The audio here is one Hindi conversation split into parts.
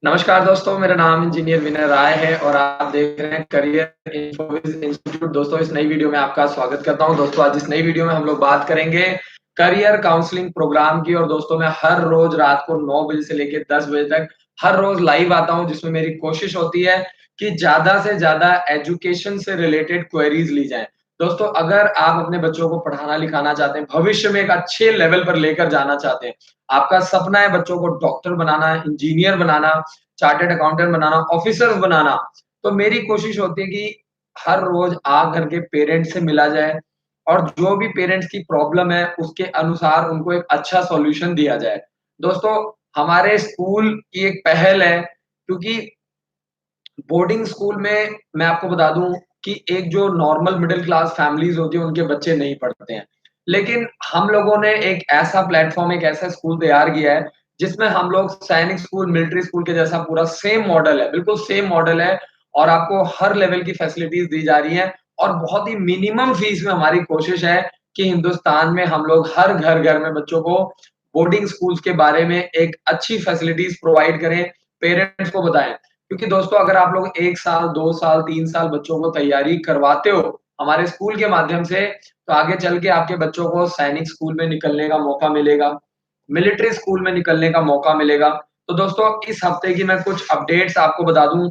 नमस्कार दोस्तों, मेरा नाम इंजीनियर विनय राय है और आप देख रहे हैं करियर इन्फोसिस इंस्टीट्यूट। दोस्तों, इस नई वीडियो में आपका स्वागत करता हूं। दोस्तों, आज इस नई वीडियो में हम लोग बात करेंगे करियर काउंसलिंग प्रोग्राम की। और दोस्तों, मैं हर रोज रात को 9 बजे से लेके 10 बजे तक हर रोज लाइव आता हूं, जिसमें मेरी कोशिश होती है कि ज़्यादा से ज़्यादा एजुकेशन से रिलेटेड क्वेरीज ली जाएँ। दोस्तों, अगर आप अपने बच्चों को पढ़ाना-लिखाना चाहते हैं, भविष्य में एक अच्छे लेवल पर लेकर जाना चाहते हैं, आपका सपना है बच्चों को डॉक्टर बनाना, इंजीनियर बनाना, चार्टर्ड अकाउंटेंट बनाना, ऑफिसर्स बनाना, तो मेरी कोशिश होती है कि हर रोज आ करके पेरेंट्स से मिला जाए और जो भी पेरेंट्स की प्रॉब्लम है, उसके अनुसार उनको एक अच्छा सॉल्यूशन दिया जाए। दोस्तों, हमारे स्कूल की एक पहल है, क्योंकि बोर्डिंग स्कूल में मैं आपको बता दूँ कि एक जो नॉर्मल मिडल क्लास फैमिलीज़ होती है, उनके बच्चे नहीं पढ़ते हैं। लेकिन हम लोगों ने एक ऐसा प्लेटफ़ॉर्म, एक ऐसा स्कूल तैयार किया है, जिसमें हम लोग सैनिक स्कूल, मिलिट्री स्कूल के जैसा पूरा सेम मॉडल है, बिल्कुल सेम मॉडल है और आपको हर लेवल की फैसिलिटीज़ दी जा रही हैं और बहुत ही मिनिमम फीस में हमारी कोशिश है कि हिंदुस्तान में हम लोग हर घर-घर में बच्चों को बोर्डिंग स्कूल्स के बारे में एक अच्छी फैसिलिटीज़ प्रोवाइड करें, पेरेंट्स को बताएँ। क्योंकि दोस्तों, अगर आप लोग 1 साल, 2 साल, 3 साल बच्चों को तैयारी करवाते हो हमारे स्कूल के माध्यम से, तो आगे चल के आपके बच्चों को सैनिक स्कूल में निकलने का मौका मिलेगा, मिलिट्री स्कूल में निकलने का मौका मिलेगा। तो दोस्तों, इस हफ्ते की मैं कुछ अपडेट्स आपको बता दूँ।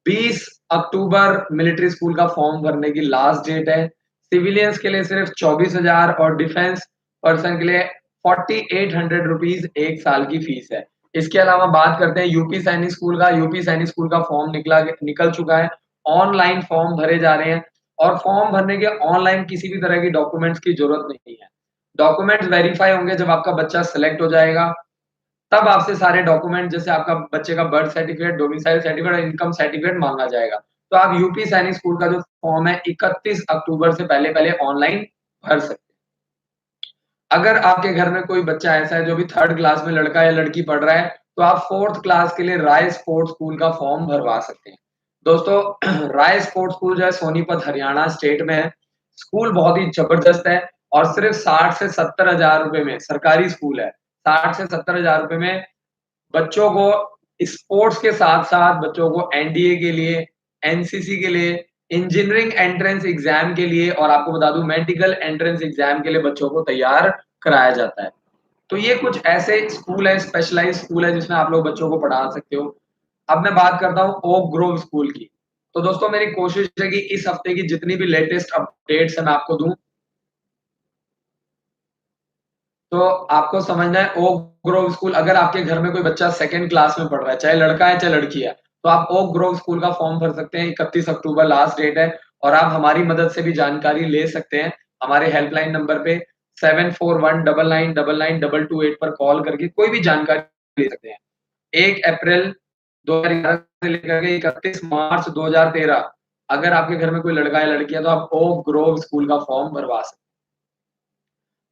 20 अक्टूबर मिलिट्री स्कूल का फॉर्म भरने की लास्ट डेट है। सिविलियंस के लिए सिर्फ 24,000 और डिफेंस पर्सन के लिए 4800 रुपीज़ 1 साल की फीस है। इसके अलावा बात करते हैं यूपी सैनिक स्कूल का। यूपी सैनिक स्कूल का फॉर्म निकल चुका है। ऑनलाइन फॉर्म भरे जा रहे हैं और फॉर्म भरने के ऑनलाइन किसी भी तरह की डॉक्यूमेंट्स की ज़रूरत नहीं है। डॉक्यूमेंट्स वेरीफाई होंगे जब आपका बच्चा सेलेक्ट हो जाएगा, तब आपसे सारे डॉक्यूमेंट जैसे आपका बच्चे का बर्थ सर्टिफिकेट, डोमिसाइल सर्टिफिकेट और इनकम सर्टिफिकेट माँगा जाएगा। तो आप यूपी सैनिक स्कूल का जो फॉर्म है 31 अक्टूबर से पहले-पहले ऑनलाइन भर सकते हैं। अगर आपके घर में कोई बच्चा ऐसा है जो अभी 3rd क्लास में लड़का या लड़की पढ़ रहा है, तो आप 4th क्लास के लिए राय स्पोर्ट्स स्कूल का फॉर्म भरवा सकते हैं। दोस्तों, राय स्पोर्ट्स स्कूल जो है सोनीपत हरियाणा स्टेट में है। स्कूल बहुत ही ज़बरदस्त है और सिर्फ 60 से 70 हज़ार रुपए में सरकारी स्कूल है। 60 से 70 हज़ार रुपए में बच्चों को स्पोर्ट्स के साथ-साथ बच्चों को एनडीए के लिए, एनसीसी के लिए, इंजीनियरिंग एंट्रेंस एग्ज़ाम के लिए और आपको बता दूँ मेडिकल एंट्रेंस एग्ज़ाम के लिए बच्चों को तैयार कराया जाता है। तो ये कुछ ऐसे स्कूल है, स्पेशलाइज़्ड स्कूल है जिसमें आप लोग बच्चों को पढ़ा सकते हो। अब मैं बात करता हूँ ओक ग्रोव स्कूल की। तो दोस्तों, मेरी कोशिश है कि इस हफ्ते की जितनी भी लेटेस्ट अपडेट्स हैं मैं आपको दूँ। तो आपको समझना है ओक ग्रोव स्कूल। अगर आपके घर में कोई बच्चा 2nd क्लास में पढ़ रहा है, चाहे लड़का है चाहे लड़की है, तो आप ओक ग्रोव स्कूल का फॉर्म भर सकते हैं। 31 अक्टूबर लास्ट डेट है और आप हमारी मदद से भी जानकारी ले सकते हैं। हमारे हेल्पलाइन नंबर पे 7419992228 पर कॉल करके कोई भी जानकारी ले सकते हैं। 1 अप्रैल 2011 से लेकर के 31 मार्च 2013, अगर आपके घर में कोई लड़का या लड़की है, तो आप ओक ग्रोव स्कूल का फॉर्म भरवा सकते हैं।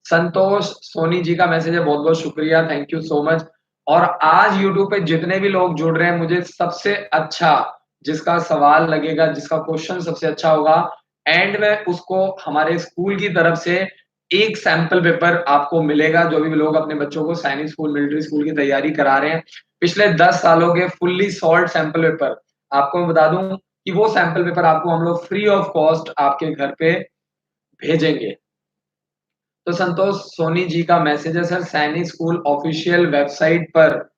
संतोष सोनी जी का मैसेज है, बहुत-बहुत शुक्रिया, थैंक यू सो मच। और आज यूट्यूब पे जितने भी लोग जुड़ रहे हैं, मुझे सबसे अच्छा जिसका सवाल लगेगा, जिसका क्वेश्चन सबसे अच्छा होगा, एंड में उसको हमारे स्कूल की तरफ से एक सैंपल पेपर आपको मिलेगा। जो भी लोग अपने बच्चों को सैनिक स्कूल, मिलिट्री स्कूल की तैयारी करा रहे हैं, पिछले 10 सालों के फुल्ली सॉल्व्ड सैंपल पेपर, आपको मैं बता दूँ कि वो सैंपल पेपर आपको हम लोग फ्री ऑफ कॉस्ट आपके घर पे भेजेंगे। तो संतोष सोनी जी का मैसेज है, सर सैनिक स्कूल ऑफिशियल वेबसाइट पर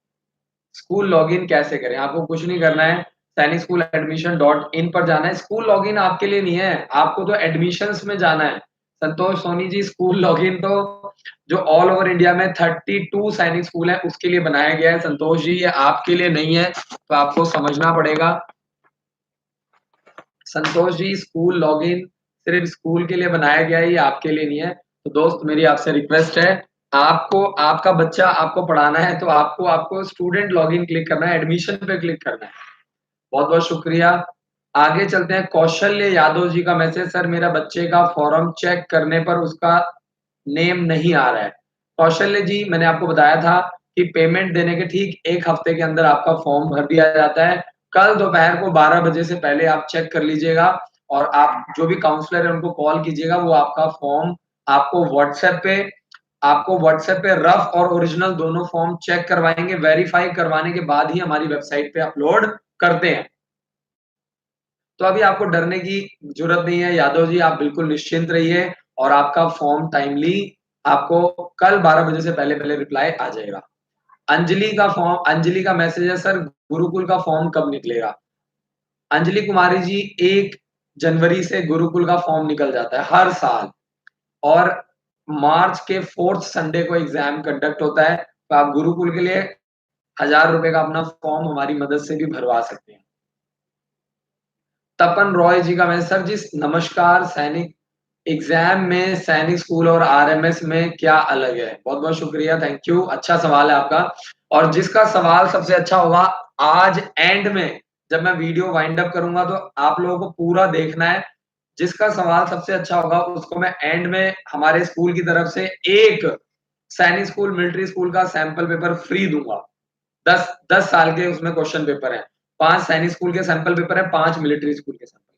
स्कूल लॉगिन कैसे करें? आपको कुछ नहीं करना है, सैनिक स्कूल एडमिशन डॉट इन पर जाना है। स्कूल लॉगिन आपके लिए नहीं है, आपको तो एडमिशन्स में जाना है। संतोष सोनी जी, स्कूल लॉगिन तो जो ऑल ओवर इंडिया में 32 सैनिक स्कूल है, उसके लिए बनाया गया है। संतोष जी, ये आपके लिए नहीं है, तो आपको समझना पड़ेगा। संतोष जी, स्कूल लॉगिन सिर्फ़ स्कूल के लिए बनाया गया है, ये आपके लिए नहीं है। तो दोस्त, मेरी आपसे रिक्वेस्ट है, आपको आपका बच्चा आपको पढ़ाना है, तो आपको आपको स्टूडेंट लॉगिन क्लिक करना है, एडमिशन पे क्लिक करना है। बहुत-बहुत शुक्रिया। आगे चलते हैं, कौशल्य यादव जी का मैसेज, सर मेरा बच्चे का फॉर्म चेक करने पर उसका नेम नहीं आ रहा है। कौशल्य जी, मैंने आपको बताया था कि पेमेंट देने के ठीक 1 हफ्ते के अंदर आपका फॉर्म भर दिया जाता है। कल दोपहर को 12 बजे से पहले आप चेक कर लीजिएगा और आप जो भी काउंसलर है उनको कॉल कीजिएगा, वो आपका फॉर्म आपको व्हाट्सएप पे आपको व्हाट्सएप पे रफ और ओरिजिनल दोनों फॉर्म चेक करवाएँगे, वेरीफाई करवाने के बाद ही हमारी वेबसाइट पे अपलोड करते हैं। तो अभी आपको डरने की ज़रूरत नहीं है यादव जी, आप बिल्कुल निश्चिंत रहिए और आपका फॉर्म टाइमली आपको कल 12 बजे से पहले-पहले रिप्लाई आ जाएगा। अंजलि का मैसेज है सर गुरुकुल का फॉर्म कब निकलेगा? अंजलि कुमारी जी 1 जनवरी से गुरुकुल का फॉर्म निकल जाता है हर साल और मार्च के 4th संडे को एग्ज़ाम कंडक्ट होता है, तो आप गुरुकुल के लिए ₹1000 का अपना फॉर्म हमारी मदद से भी भरवा सकते हैं। तपन रॉय जी का मैसेज सर जी नमस्कार सैनिक एग्ज़ाम में सैनिक स्कूल और आरएमएस में क्या अलग है? बहुत-बहुत शुक्रिया, थैंक यू। अच्छा सवाल है आपका और जिसका सवाल सबसे अच्छा होगा आज एंड में जब मैं वीडियो वाइंड अप करूँगा तो आप लोगों को पूरा देखना है। जिसका सवाल सबसे अच्छा होगा उसको मैं एंड में हमारे स्कूल की तरफ से 1 सैनिक स्कूल, मिलिट्री स्कूल का सैंपल पेपर फ्री दूँगा। 10 साल के उसमें क्वेश्चन पेपर हैं। 5 सैनिक स्कूल के सैंपल पेपर हैं, 5 मिलिट्री स्कूल के सैंपल।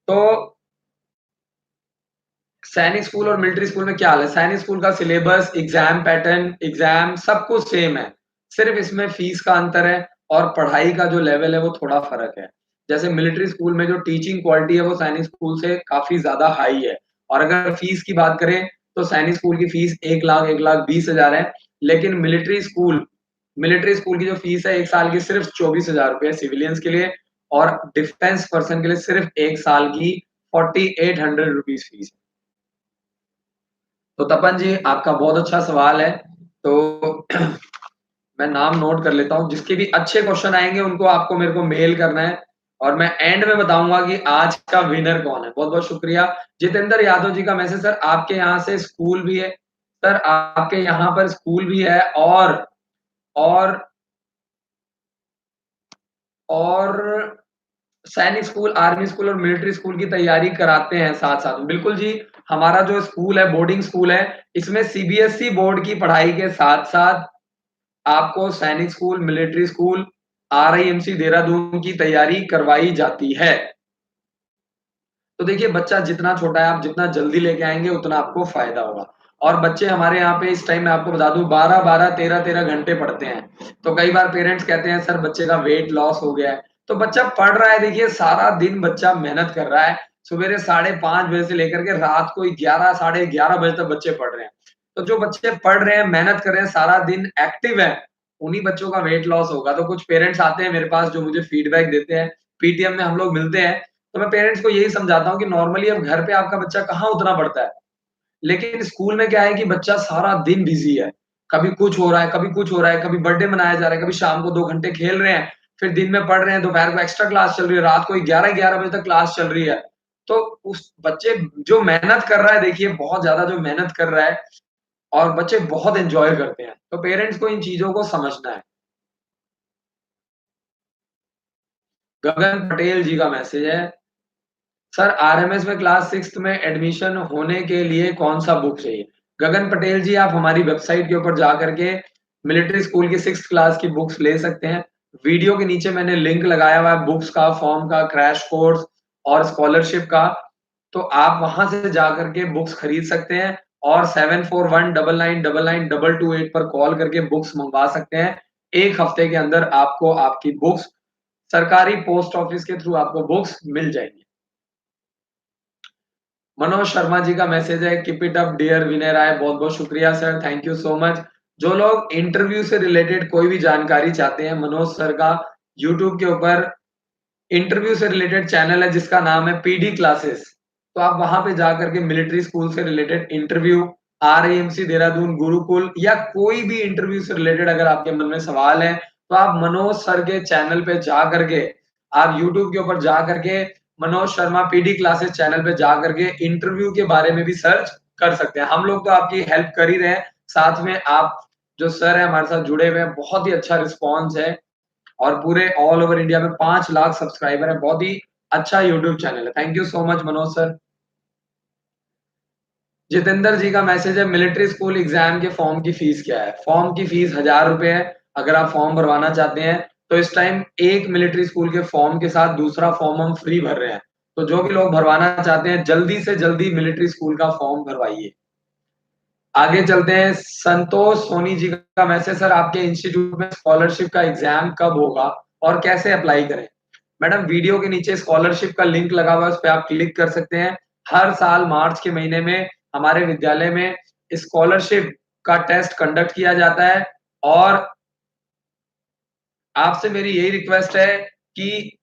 तो सैनिक स्कूल और मिलिट्री स्कूल में क्या हाल है? सैनिक स्कूल का सिलेबस, एग्ज़ाम पैटर्न, एग्ज़ाम सब कुछ सेम है। सिर्फ़ इसमें फ़ीस का अंतर है और पढ़ाई का जो लेवल है वो थोड़ा फ़र्क है। जैसे मिलिट्री स्कूल में जो टीचिंग क्वालिटी है वो सैनिक स्कूल से काफ़ी ज़्यादा हाई है और अगर फ़ीस की बात करें तो सैनिक स्कूल की फ़ीस 1 लाख 1,20,000 है। लेकिन मिलिट्री स्कूल की जो फ़ीस है 1 साल की सिर्फ़ ₹24,000 है सिविलियंस के लिए और डिफेंस पर्सन के लिए सिर्फ़ 1 साल की ₹4800 फ़ीस है। तो तपन जी आपका बहुत अच्छा सवाल है। तो मैं नाम नोट कर लेता हूँ, जिसके भी अच्छे क्वेश्चन आएँगे उनको आपको मेरे को मेल करना है और मैं एंड में बताऊँगा कि आज का विनर कौन है। बहुत-बहुत शुक्रिया। जितेंद्र यादव जी का मैसेज सर आपके यहाँ से स्कूल भी है सर आपके यहाँ पर स्कूल भी है और और सैनिक स्कूल, आर्मी स्कूल और मिलिट्री स्कूल की तैयारी कराते हैं साथ-साथ में। बिल्कुल जी, हमारा जो स्कूल है बोर्डिंग स्कूल है, इसमें सीबीएसई बोर्ड की पढ़ाई के साथ-साथ आपको सैनिक school, military school, RIMC Dehradun की तैयारी करवाई जाती है। तो देखिए बच्चा जितना छोटा है, आप जितना जल्दी लेके आएँगे उतना आपको फ़ायदा होगा। और बच्चे हमारे यहाँ पे इस टाइम मैं आपको बता दूँ 12-12, 13-13 घंटे पढ़ते हैं। तो कई बार पेरेंट्स कहते हैं सर बच्चे का वेट लॉस हो गया है। तो बच्चा पढ़ रहा है देखिए सारा दिन बच्चा मेहनत कर रहा है। सवेरे 5:30 बजे से लेकर के रात को 11 साढ़े 11 बजे तक बच्चे पढ़ रहे हैं। तो जो बच्चे पढ़ रहे हैं, मेहनत कर रहे हैं, सारा दिन एक्टिव हैं, उन्हीं बच्चों का वेट लॉस होगा। तो कुछ पेरेंट्स आते हैं मेरे पास जो मुझे फीडबैक देते हैं, पीटीएम में हम लोग मिलते हैं तो मैं पेरेंट्स को यही समझाता हूँ कि नॉर्मली अब घर पे आपका बच्चा कहाँ उतना पढ़ता है। लेकिन स्कूल में क्या है कि बच्चा सारा दिन बिज़ी है। कभी कुछ हो रहा है, कभी कुछ हो रहा है, कभी बर्थडे मनाया जा रहा है, कभी शाम को 2 घंटे खेल रहे हैं, फिर दिन में पढ़ रहे हैं, दोपहर को एक्स्ट्रा क्लास चल रही है, रात को 11-11 बजे तक क्लास चल रही है। तो उस बच्चे जो मेहनत कर रहा है देखिए बहुत ज़्यादा जो मेहनत कर रहा है और बच्चे बहुत एन्जॉय करते हैं। तो पेरेंट्स को इन चीज़ों को समझना है। गगन पटेल जी का मैसेज है सर आरएमएस में क्लास 6th में एडमिशन होने के लिए कौन-सा बुक चाहिए? गगन पटेल जी आप हमारी वेबसाइट के ऊपर जाकर के मिलिट्री स्कूल की 6th क्लास की बुक्स ले सकते हैं। वीडियो के नीचे मैंने लिंक लगाया हुआ है बुक्स का, फॉर्म का, क्रैश कोर्स और स्कॉलरशिप का। तो आप वहाँ से जाकर के बुक्स खरीद सकते हैं और 7419992228 पर कॉल करके बुक्स मँगवा सकते हैं। 1 हफ्ते के अंदर आपको आपकी बुक्स सरकारी पोस्ट ऑफिस के थ्रू आपको बुक्स मिल जाएँगी। मनोज शर्मा जी का मैसेज है कीप इट अप डियर विनय राय बहुत-बहुत शुक्रिया sir, thank you so much. जो लोग इंटरव्यू से रिलेटेड कोई भी जानकारी चाहते हैं, मनोज सर का यूट्यूब के ऊपर इंटरव्यू से रिलेटेड चैनल है जिसका नाम है पीडी क्लासेस। तो आप वहाँ पे जाकर के मिलिट्री स्कूल से रिलेटेड इंटरव्यू, आरएएमसी देहरादून, गुरुकुल या कोई भी इंटरव्यू से रिलेटेड अगर आपके मन में सवाल है, तो आप मनोज सर के चैनल पे जा करके आप यूट्यूब के ऊपर जा करके Manoj Sharma PD classes channel पे जा करके इंटरव्यू के बारे में भी सर्च कर सकते हैं। हम लोग तो आपकी हेल्प कर ही रहे हैं, साथ में आप जो सर हैं हमारे साथ जुड़े हुए हैं, बहुत ही अच्छा रिस्पॉन्स है और पूरे ऑल ओवर इंडिया में 5 लाख सब्सक्राइबर हैं, बहुत ही अच्छा यूट्यूब चैनल है। Thank you so much Manoj sir. Jitendra ji का मैसेज है मिलिट्री स्कूल एग्जाम के फॉर्म की फीस क्या है? फॉर्म की फीस ₹1000 है। अगर आप फॉर्म भरवाना चाहते हैं, तो इस टाइम एक मिलिट्री स्कूल के फॉर्म के साथ दूसरा फॉर्म हम फ्री भर रहे हैं। तो जो भी लोग भरवाना चाहते हैं, जल्दी से जल्दी मिलिट्री स्कूल का फॉर्म भरवाइए। आगे चलते हैं, संतोष सोनी जी का मैसेज, सर आपके इंस्टीट्यूट में स्कॉलरशिप का एग्ज़ाम कब होगा और कैसे अप्लाई करें? मैडम वीडियो के नीचे स्कॉलरशिप का लिंक लगा हुआ है, उस पे आप क्लिक कर सकते हैं। हर साल मार्च के महीने में हमारे विद्यालय में स्कॉलरशिप का टेस्ट कंडक्ट किया जाता है और आपसे मेरी यही रिक्वेस्ट है कि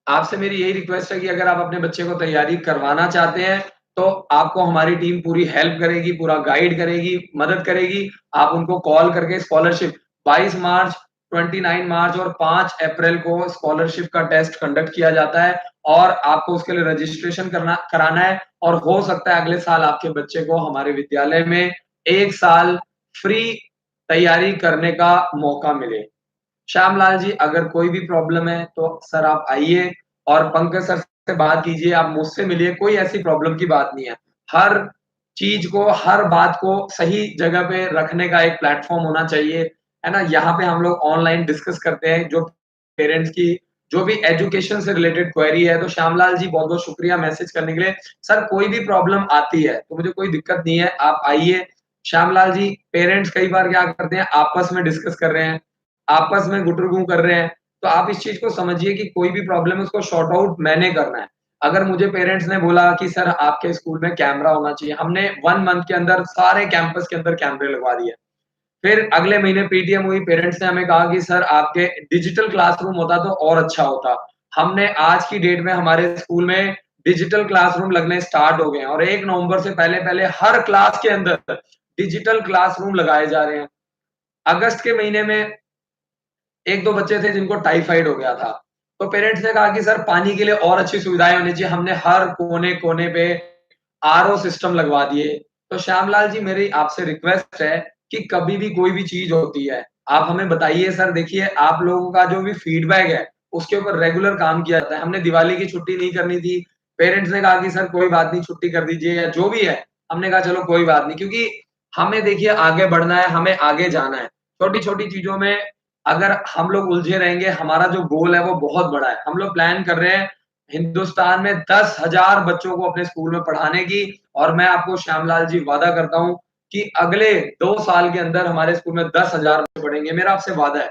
आपसे मेरी यही रिक्वेस्ट है कि अगर आप अपने बच्चे को तैयारी करवाना चाहते हैं, तो आपको हमारी टीम पूरी हेल्प करेगी, पूरा गाइड करेगी, मदद करेगी। आप उनको कॉल करके स्कॉलरशिप 22 मार्च, 29 मार्च और 5 अप्रैल को स्कॉलरशिप का टेस्ट कंडक्ट किया जाता है और आपको उसके लिए रजिस्ट्रेशन कराना है और हो सकता है अगले साल आपके बच्चे को हमारे विद्यालय में 1 साल फ्री तैयारी करने का मौका मिले। श्यामलाल जी, अगर कोई भी प्रॉब्लम है तो सर आप आइए और पंकज सर से बात कीजिए, आप मुझसे मिलिए, कोई ऐसी प्रॉब्लम की बात नहीं है। हर चीज़ को, हर बात को सही जगह पे रखने का एक प्लेटफ़ॉर्म होना चाहिए, है ना? यहाँ पे हम लोग ऑनलाइन डिस्कस करते हैं, जो पेरेंट्स की जो भी एजुकेशन से रिलेटेड क्वेरी है, तो श्यामलाल जी बहुत-बहुत शुक्रिया मैसेज करने के लिए। सर कोई भी प्रॉब्लम आती है, तो मुझे कोई दिक्कत नहीं है, आप आइए। श्यामलाल जी, पेरेंट्स कई बार क्या करते हैं, आपस में डिस्कस कर रहे हैं, आपस में गुटर-गुं कर रहे हैं, तो आप इस चीज़ को समझिए कि कोई भी प्रॉब्लम है उसको सॉर्ट आउट मैंने करना है। अगर मुझे पेरेंट्स ने बोला कि सर आपके स्कूल में कैमरा होना चाहिए, हमने 1 मंथ के अंदर सारे कैंपस के अंदर कैमरे लगवा दिए। फिर अगले महीने पीटीएम हुई, पेरेंट्स ने हमें कहा कि सर आपके डिजिटल क्लासरूम होता तो और अच्छा होता। हमने आज की डेट में हमारे स्कूल में डिजिटल क्लासरूम लगने स्टार्ट हो गए हैं और 1 नवंबर से पहले-पहले हर क्लास के अंदर डिजिटल क्लासरूम लगाए जा रहे हैं। अगस्त के महीने में 1-2 बच्चे थे जिनको टाइफाइड हो गया था। तो पेरेंट्स ने कहा कि सर पानी के लिए और अच्छी सुविधाएँ होनी चाहिए। हमने हर कोने-कोने पे आरओ सिस्टम लगवा दिए। तो श्यामलाल जी, मेरी आपसे रिक्वेस्ट है कि कभी भी कोई भी चीज़ होती है, आप हमें बताइए। सर देखिए, आप लोगों का जो भी फीडबैक है, उसके ऊपर रेगुलर काम किया जाता है। हमने दिवाली की छुट्टी नहीं करनी थी। पेरेंट्स ने कहा कि सर कोई बात नहीं, छुट्टी कर दीजिए या जो भी है। हमने कहा चलो कोई बात नहीं, क्योंकि हमें देखिए आगे बढ़ना है, हमें आगे जाना है। छोटी-छोटी चीज़ों में अगर हम लोग उलझे रहेंगे, हमारा जो गोल है वो बहुत बड़ा है। हम लोग प्लान कर रहे हैं हिंदुस्तान में 10,000 बच्चों को अपने स्कूल में पढ़ाने की और मैं आपको श्यामलाल जी वादा करता हूँ कि अगले 2 साल के अंदर हमारे स्कूल में 10,000 बच्चे पढ़ेंगे, मेरा आपसे वादा है।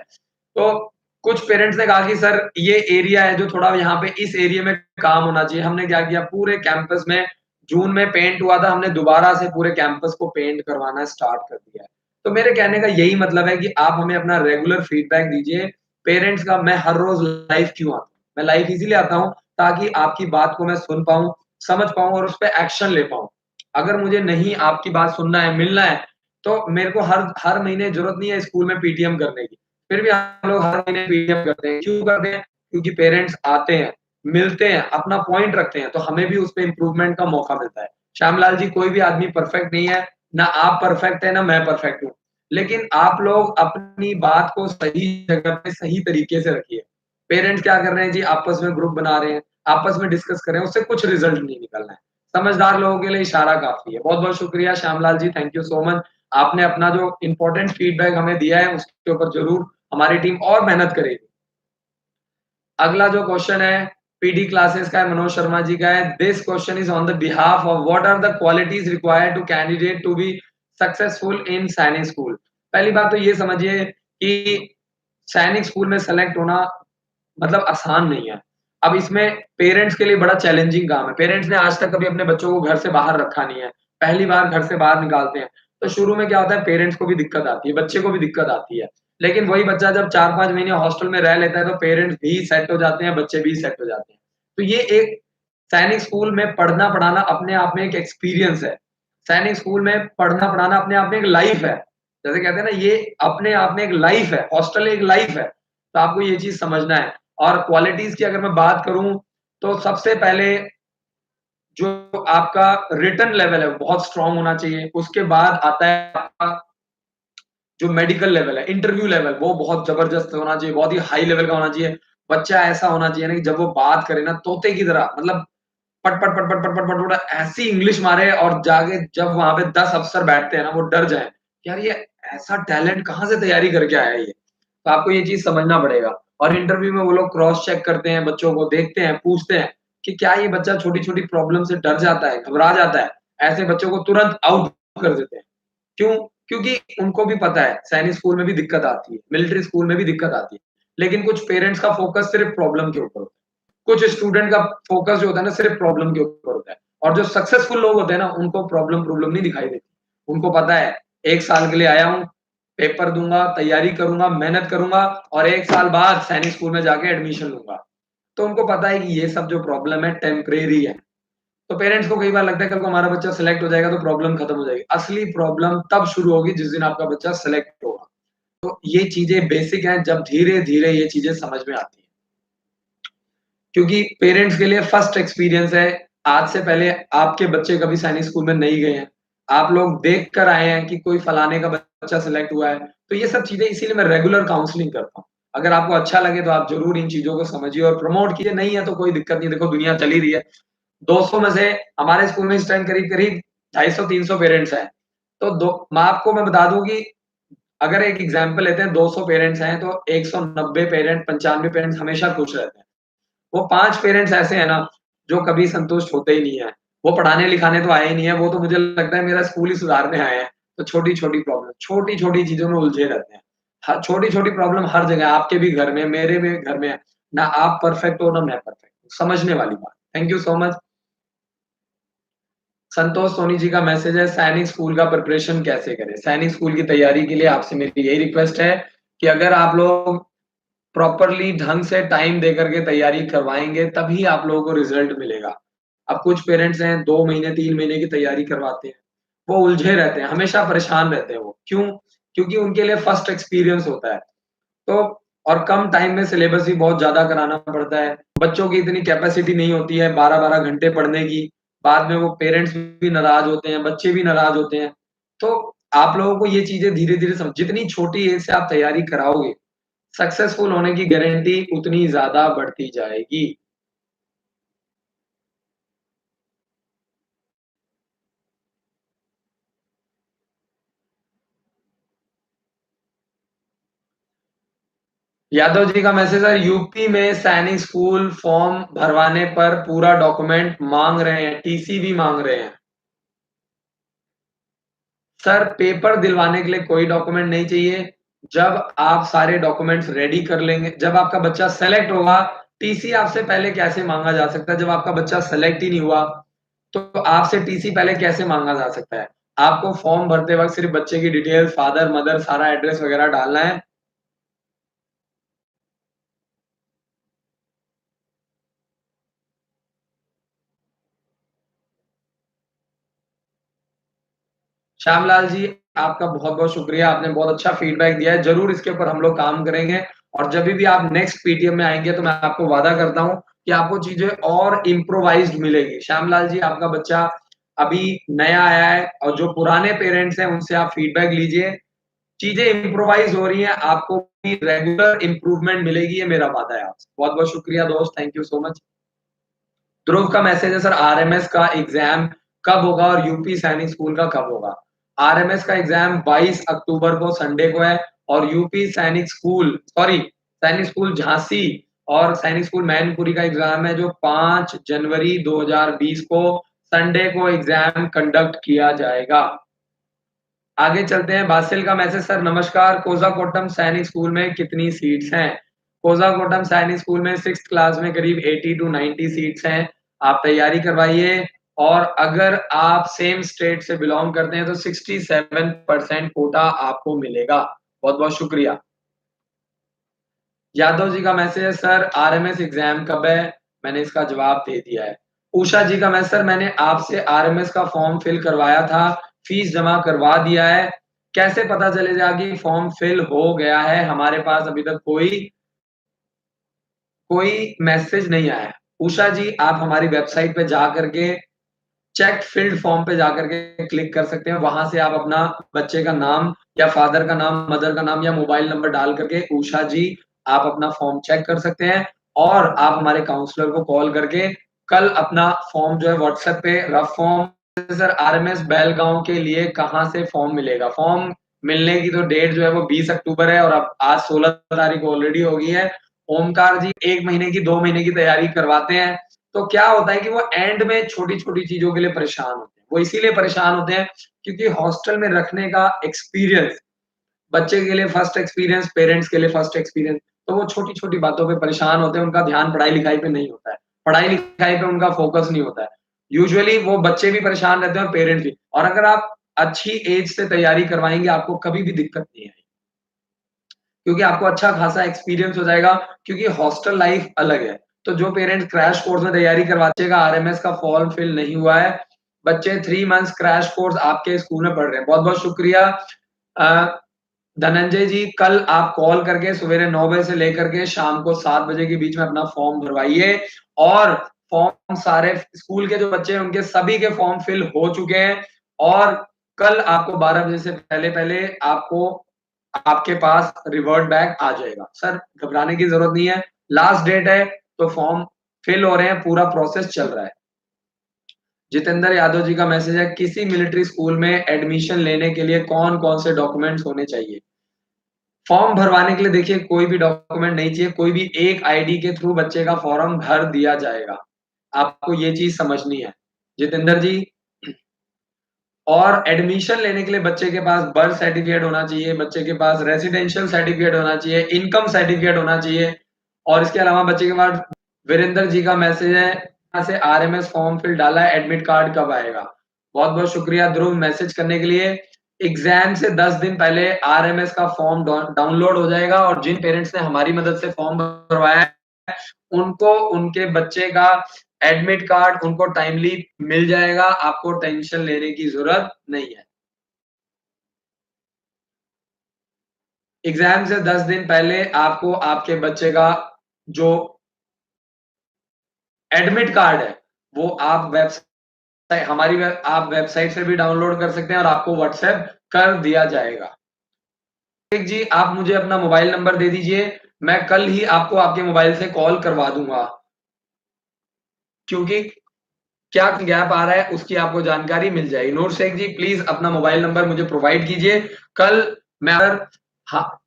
तो कुछ पेरेंट्स ने कहा कि सर ये एरिया है जो थोड़ा यहाँ पे इस एरिया में काम होना चाहिए। हमने क्या किया, पूरे कैंपस में जून में पेंट हुआ था, हमने दोबारा से पूरे कैंपस को पेंट करवाना स्टार्ट कर दिया है। तो मेरे कहने का यही मतलब है कि आप हमें अपना रेगुलर फीडबैक दीजिए। पेरेंट्स का मैं हर रोज़ लाइव क्यों आता हूँ? मैं लाइव इसीलिए आता हूँ ताकि आपकी बात को मैं सुन पाऊँ, समझ पाऊँ और उस पे एक्शन ले पाऊँ। अगर मुझे नहीं आपकी बात सुनना है, मिलना है, तो मेरे को हर हर महीने ज़रूरत नहीं है स्कूल में पीटीएम करने की। फिर भी हम लोग हर महीने पीटीएम करते हैं। क्यों करते हैं? क्योंकि पेरेंट्स आते हैं, मिलते हैं, अपना पॉइंट रखते हैं, तो हमें भी उसपे इम्प्रूवमेंट का मौका मिलता है। श्यामलाल जी, कोई भी आदमी परफेक्ट नहीं है, ना आप परफेक्ट हैं, ना मैं परफेक्ट हूँ। लेकिन आप लोग अपनी बात को सही जगह पे, सही तरीके से रखिए। पेरेंट्स क्या कर रहे हैं जी, आपस में ग्रुप बना रहे हैं, आपस में डिस्कस कर रहे हैं, उससे कुछ रिजल्ट नहीं निकलना है। समझदार लोगों के लिए इशारा काफ़ी है। बहुत-बहुत शुक्रिया Shyamlal ji, thank you so much. आपने अपना जो इम्पोर्टेंट फीडबैक हमें दिया है, उसके ऊपर ज़रूर हमारी टीम और मेहनत करेगी। अगला जो क्वेश्चन है पीडी क्लासेस का है, मनोज शर्मा जी का है। This question is on the behalf of what are the qualities required to candidate to be successful in Sainik school. पहली बात तो ये समझिए कि सैनिक स्कूल में सेलेक्ट होना मतलब आसान नहीं है। अब इसमें पेरेंट्स के लिए बड़ा चैलेंजिंग काम है। पेरेंट्स ने आज तक कभी अपने बच्चों को घर से बाहर रखा नहीं है। पहली बार घर से बाहर निकालते हैं। तो शुरू में क्या होता है, पेरेंट्स को भी दिक्कत आती है, बच्चे को भी दिक्कत आती है। लेकिन वही बच्चा जब 4-5 महीने हॉस्टल में रह लेता है तो पेरेंट्स भी सेट हो जाते हैं, बच्चे भी सेट हो जाते हैं। तो ये एक सैनिक स्कूल में पढ़ना-पढ़ाना अपने आप में एक एक्सपीरियंस है। सैनिक स्कूल में पढ़ना-पढ़ाना अपने आप में एक लाइफ़ है। जैसे कहते हैं ना, ये अपने आप में एक लाइफ़ है, हॉस्टल एक लाइफ़ है। तो आपको ये चीज़ समझना है। और क्वालिटीज़ की अगर मैं बात करूँ, तो सबसे पहले जो आपका रिटन लेवल है, वो बहुत स्ट्रॉन्ग होना चाहिए। उसके बाद आता है आपका जो मेडिकल लेवल है, इंटरव्यू लेवल, वो बहुत ज़बरदस्त होना चाहिए, बहुत ही हाई लेवल का होना चाहिए। बच्चा ऐसा होना चाहिए ना कि जब वो बात करे ना तोते की तरह, मतलब पट, पट, पट, पट, पट, पट, पट, पट ऐसी इंग्लिश मारे और जाके जब वहाँ पे 10 अफ़सर बैठते हैं ना, वो डर जाएँ। यार ये ऐसा टैलेंट कहाँ से तैयारी करके आया है ये? तो आपको ये चीज़ समझना पड़ेगा। और इंटरव्यू में वो लोग क्रॉस चेक करते हैं, बच्चों को देखते हैं, पूछते हैं कि क्या ये बच्चा छोटी-छोटी प्रॉब्लम से डर जाता है, घबरा जाता है? ऐसे बच्चों को तुरंत आउट कर देते हैं। क्यों? क्योंकि उनको भी पता है सैनिक स्कूल में भी दिक्कत आती है, मिलिट्री स्कूल में भी दिक्कत आती है। लेकिन कुछ पेरेंट्स का फ़ोकस सिर्फ़ प्रॉब्लम के ऊपर होता है। कुछ स्टूडेंट का फ़ोकस जो होता है ना सिर्फ़ प्रॉब्लम के ऊपर होता है। और जो सक्सेसफुल लोग होते हैं ना उनको प्रॉब्लम नहीं दिखाई देती। उनको पता है 1 साल के लिए आया हूँ, पेपर दूँगा, तैयारी करूँगा, मेहनत करूँगा और 1 साल बाद सैनिक स्कूल में जाके एडमिशन लूँगा। तो उनको पता है कि ये सब जो प्रॉब्लम है टेम्परेरी है। तो पेरेंट्स को कई बार लगता है कल को हमारा बच्चा सेलेक्ट हो जाएगा तो प्रॉब्लम खत्म हो जाएगी। असली प्रॉब्लम तब शुरू होगी जिस दिन आपका बच्चा सेलेक्ट होगा। तो ये चीज़ें बेसिक हैं जब धीरे-धीरे ये चीज़ें समझ में आती हैं। क्योंकि पेरेंट्स के लिए फर्स्ट एक्सपीरियंस है, आज से पहले आपके बच्चे कभी सैनिक स्कूल में नहीं गए हैं। आप लोग देख कर आए हैं कि कोई फलाने का बच्चा सेलेक्ट हुआ है। तो ये सब चीज़ें इसीलिए मैं रेगुलर काउंसलिंग करता हूँ। अगर आपको अच्छा लगे तो आप ज़रूर इन चीज़ों को समझिए और प्रमोट कीजिए, नहीं है तो कोई दिक्कत नहीं, देखो दुनिया चल ही रही है। 200 में से हमारे स्कूल में इस टाइम करीब-करीब 250-300 पेरेंट्स हैं। तो दो मैं बता दूँ कि अगर एक एग्ज़ाम्पल लेते हैं 200 पेरेंट्स हैं तो 190 पेरेंट 95 पेरेंट्स हमेशा खुश रहते हैं। वो 5 पेरेंट्स ऐसे हैं ना, जो कभी संतुष्ट होते ही नहीं है। वो पढ़ाने-लिखाने तो आए ही नहीं है, वो तो मुझे लगता है मेरा स्कूल ही सुधारने आए हैं। तो छोटी-छोटी प्रॉब्लम, छोटी-छोटी चीज़ों में उलझे रहते हैं। हर छोटी-छोटी प्रॉब्लम हर जगह है, आपके भी घर में, मेरे भी घर में है। ना आप परफेक्ट हो, ना मैं परफेक्ट हूँ। समझने वाली बात। Thank you so much. Santosh Soni ji का मैसेज है सैनिक स्कूल का प्रिपरेशन कैसे करें? सैनिक स्कूल की तैयारी के लिए आपसे मेरी यही रिक्वेस्ट है कि अगर आप लोग प्रॉपरली ढंग से टाइम देकर के तैयारी करवाएँगे, तभी आप लोगों को रिज़ल्ट मिलेगा। अब कुछ पेरेंट्स हैं 2 महीने, 3 महीने की तैयारी करवाते हैं। वो उलझे रहते हैं, हमेशा परेशान रहते हैं वो। क्यों? क्योंकि उनके लिए फर्स्ट एक्सपीरियंस होता है। तो और कम टाइम में सिलेबस भी बहुत ज़्यादा कराना पड़ता है। बच्चों की इतनी कैपेसिटी नहीं होती है 12-12 घंटे पढ़ने की। बाद में वो पेरेंट्स भी नाराज़ होते हैं, बच्चे भी नाराज़ होते हैं। तो आप लोगों को ये चीज़ें धीरे-धीरे जितनी छोटी एज से आप तैयारी कराओगे, सक्सेसफुल होने की गारंटी उतनी ज़्यादा बढ़ती जाएगी। यादव जी का मैसेज है यूपी में सैनिक स्कूल फॉर्म भरवाने पर पूरा डॉक्यूमेंट माँग रहे हैं, टीसी भी माँग रहे हैं। सर पेपर दिलवाने के लिए कोई डॉक्यूमेंट नहीं चाहिए। जब आप सारे डॉक्यूमेंट्स रेडी कर लेंगे, जब आपका बच्चा सेलेक्ट होगा, टीसी आपसे पहले कैसे माँगा जा सकता है? जब आपका बच्चा सेलेक्ट ही नहीं हुआ, तो आपसे टीसी पहले कैसे माँगा जा सकता है? आपको फॉर्म भरते वक़्त सिर्फ़ बच्चे की डिटेल्स, फादर, मदर सारा एड्रेस वग़ैरह डालना है। श्यामलाल जी, आपका बहुत-बहुत शुक्रिया, आपने बहुत अच्छा फीडबैक दिया है, ज़रूर इसके ऊपर हम लोग काम करेंगे और जभी भी आप नेक्स्ट पीटीएम में आएँगे तो मैं आपको वादा करता हूँ कि आपको चीज़ें और इम्प्रोवाइज़्ड मिलेगी। श्यामलाल जी, आपका बच्चा अभी नया आया है और जो पुराने पेरेंट्स हैं, उनसे आप फीडबैक लीजिए। चीज़ें इम्प्रोवाइज़ हो रही हैं, आपको भी रेगुलर इम्प्रूवमेंट मिलेगी, ये मेरा वादा है आपसे। बहुत-बहुत शुक्रिया दोस्त, थैंक यू सो मच। ध्रुव का मैसेज है सर आरएमएस का एग्ज़ाम कब होगा और यूपी सैनिक स्कूल का कब होगा? आरएमएस का एग्ज़ाम 22 अक्टूबर को संडे को है और यूपी सैनिक स्कूल झांसी और सैनिक स्कूल मैनपुरी का एग्ज़ाम है जो 5 जनवरी 2020 को संडे को एग्ज़ाम कंडक्ट किया जाएगा। आगे चलते हैं, बासिल का मैसेज सर नमस्कार, कोज़ाकोटम सैनिक स्कूल में कितनी सीट्स हैं? कोज़ाकोटम सैनिक स्कूल में 6th क्लास में करीब 80 टू 90 सीट्स हैं। आप तैयारी करवाइए और अगर आप सेम स्टेट से बिलॉन्ग करते हैं तो 67% कोटा आपको मिलेगा। बहुत-बहुत शुक्रिया। यादव जी का मैसेज है सर आरएमएस एग्ज़ाम कब है? मैंने इसका जवाब दे दिया है। उषा जी का मैसेज सर मैंने आपसे आरएमएस का फॉर्म फिल करवाया था, फीस जमा करवा दिया है। कैसे पता चलेगा कि फॉर्म फिल हो गया है? हमारे पास अभी तक कोई मैसेज नहीं आया है। उषा जी आप हमारी वेबसाइट पे जाकर के चेक फील्ड फॉर्म पे जाकर के क्लिक कर सकते हैं। वहाँ से आप अपना बच्चे का नाम या फादर का नाम, मदर का नाम या मोबाइल नंबर डाल करके उषा जी आप अपना फॉर्म चेक कर सकते हैं और आप हमारे काउंसलर को कॉल करके कल अपना फॉर्म जो है व्हाट्सएप पे रफ फॉर्म सर आरएमएस बेलगाँव के लिए कहाँ से फॉर्म मिलेगा? फॉर्म मिलने की तो डेट जो है वो 20 अक्टूबर है और अब आज 16 तारीख ऑलरेडी हो गई है। ओमकार जी 1 महीने की, 2 महीने की तैयारी करवाते हैं। तो क्या होता है कि वो एंड में छोटी-छोटी चीज़ों के लिए परेशान होते हैं। वो इसीलिए परेशान होते हैं क्योंकि हॉस्टल में रखने का एक्सपीरियंस बच्चे के लिए फर्स्ट एक्सपीरियंस, पेरेंट्स के लिए फर्स्ट एक्सपीरियंस, तो वो छोटी-छोटी बातों पे परेशान होते हैं, उनका ध्यान पढ़ाई-लिखाई पे नहीं होता है। पढ़ाई-लिखाई पे उनका फ़ोकस नहीं होता है। यूजुअली वो बच्चे भी परेशान रहते हैं और पेरेंट्स भी। और अगर आप अच्छी एज से तैयारी करवाएँगे, आपको कभी भी दिक्कत नहीं आएगी। क्योंकि आपको अच्छा खासा एक्सपीरियंस हो जाएगा क्योंकि हॉस्टल लाइफ अलग है। तो जो पेरेंट्स क्रैश कोर्स में तैयारी करवाते का आरएमएस का फॉर्म फिल नहीं हुआ है, बच्चे 3 मंथ्स क्रैश कोर्स आपके स्कूल में पढ़ रहे हैं। बहुत-बहुत शुक्रिया धनंजय जी, कल आप कॉल करके सवेरे 9 बजे से लेकर के शाम को 7 बजे के बीच में अपना फॉर्म भरवाइए और फॉर्म सारे स्कूल के जो बच्चे हैं उनके सभी के फॉर्म फिल हो चुके हैं और कल आपको 12 बजे से पहले-पहले आपको आपके पास रिवर्ट बैक आ जाएगा। सर घबराने की ज़रूरत नहीं है, लास्ट डेट है तो फॉर्म फिल हो रहे हैं, पूरा प्रोसेस चल रहा है। जितेंद्र यादव जी का मैसेज है, किसी मिलिट्री स्कूल में एडमिशन लेने के लिए कौन-कौन से डॉक्यूमेंट्स होने चाहिए? फॉर्म भरवाने के लिए देखिए कोई भी डॉक्यूमेंट नहीं चाहिए, कोई भी एक आईडी के थ्रू बच्चे का फॉर्म भर दिया जाएगा। आपको ये चीज़ समझनी है। जितेंद्र जी और एडमिशन लेने के लिए बच्चे के पास बर्थ सर्टिफिकेट होना चाहिए, बच्चे के पास रेजिडेंशियल सर्टिफिकेट होना चाहिए, इनकम सर्टिफिकेट होना चाहिए और इसके अलावा बच्चे के पास वीरेंद्र जी का मैसेज है, यहाँ से आरएमएस फॉर्म फिल डाला है, एडमिट कार्ड कब आएगा? बहुत-बहुत शुक्रिया ध्रुव मैसेज करने के लिए। एग्ज़ाम से 10 दिन पहले आरएमएस का फॉर्म डाउनलोड हो जाएगा और जिन पेरेंट्स ने हमारी मदद से फॉर्म भरवाया है, उनको उनके बच्चे का एडमिट कार्ड उनको टाइमली मिल जाएगा, आपको टेंशन लेने की ज़रूरत नहीं है। एग्ज़ाम से 10 दिन पहले आपको आपके बच्चे का जो एडमिट कार्ड है, वो आप वेबसाइट से भी डाउनलोड कर सकते हैं और आपको व्हाट्सएप कर दिया जाएगा। एक जी, आप मुझे अपना मोबाइल नंबर दे दीजिए, मैं कल ही आपको आपके मोबाइल से कॉल करवा दूँगा। क्योंकि क्या गैप आ रहा है उसकी आपको जानकारी मिल जाएगी। नूर शेख जी प्लीज़ अपना मोबाइल नंबर मुझे प्रोवाइड कीजिए। कल मैं अगर हाँ,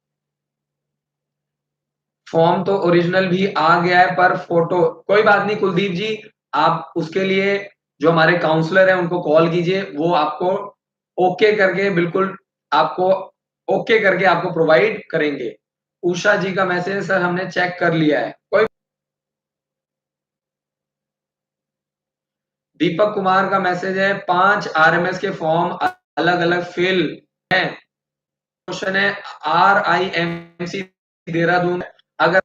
फॉर्म तो ओरिजिनल भी आ गया है पर फ़ोटो कोई बात नहीं कुलदीप जी, आप उसके लिए जो हमारे काउंसलर हैं उनको कॉल कीजिए, वो आपको ओके करके बिल्कुल आपको ओके करके आपको प्रोवाइड करेंगे। उषा जी का मैसेज है सर हमने चेक कर लिया है। कोई दीपक कुमार का मैसेज है 5 आरएमएस के फॉर्म अलग-अलग फिल हैं। क्वेश्चन है आरआईएमसी देहरादून अगर